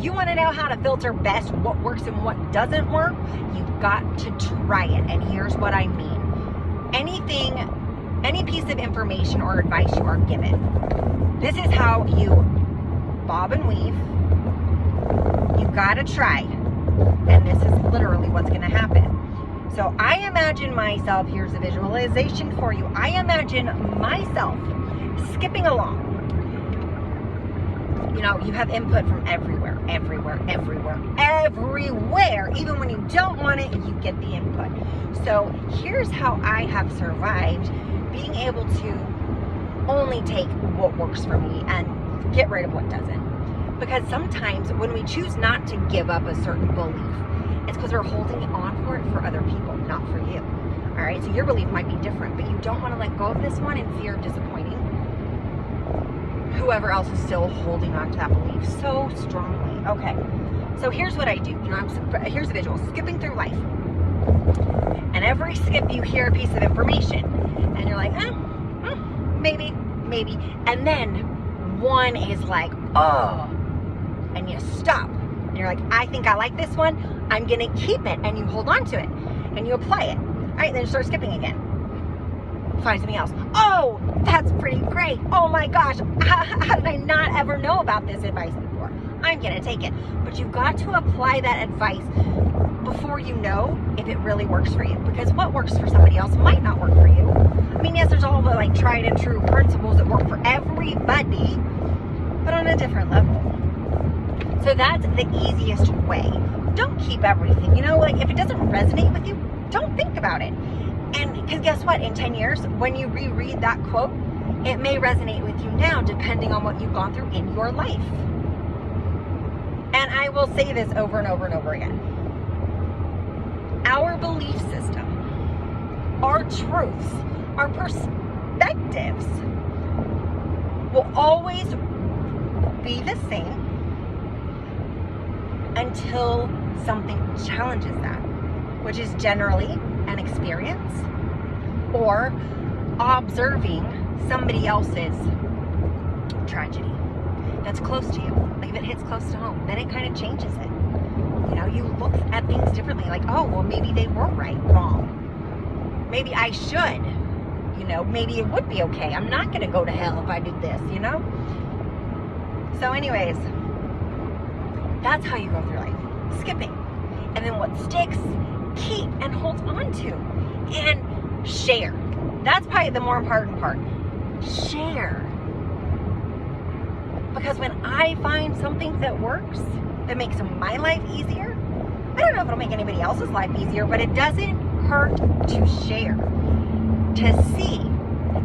you want to know how to filter best what works and what doesn't work, you've got to try it. And here's what I mean. Any piece of information or advice you are given, this is how you bob and weave. You've got to try. And this is literally what's going to happen. So I imagine myself, here's a visualization for you. I imagine myself skipping along. You know, you have input from everywhere. Even when you don't want it, you get the input. So here's how I have survived being able to only take what works for me and get rid of what doesn't. Because sometimes when we choose not to give up a certain belief, it's because we're holding on for it for other people, not for you. All right, so your belief might be different, but you don't want to let go of this one in fear of disappointing whoever else is still holding on to that belief so strongly. Okay, so here's what I do. You know, here's the visual, skipping through life. And every skip you hear a piece of information, and you're like, maybe. And then one is like, oh, and you stop. And you're like, I think I like this one. I'm gonna keep it. And you hold on to it and you apply it. All right, then you start skipping again. Find something else. Oh, that's pretty great. Oh my gosh, how did I not ever know about this advice before? I'm gonna take it. But you've got to apply that advice before you know if it really works for you. Because what works for somebody else might not work for you. I mean, yes, there's all the like tried and true principles that work for everybody, but on a different level. So that's the easiest way. Don't keep everything. You know, like if it doesn't resonate with you, don't think about it. And because guess what? In 10 years, when you reread that quote, it may resonate with you now, depending on what you've gone through in your life. And I will say this over and over and over again. Our belief system, our truths, our perspectives will always be the same until something challenges that, which is generally an experience or observing somebody else's tragedy that's close to you. Like if it hits close to home, then it kind of changes it. You know, you look at things differently. Like, oh, well, maybe they were wrong. Maybe I should. You know, maybe it would be okay. I'm not going to go to hell if I did this, you know? So anyways, that's how you go through life. Skipping. And then what sticks, keep and hold on to. And share. That's probably the more important part. Share. Because when I find something that works, that makes my life easier, I don't know if it'll make anybody else's life easier, but it doesn't hurt to share. To see.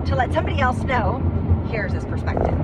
To let somebody else know, here's his perspective.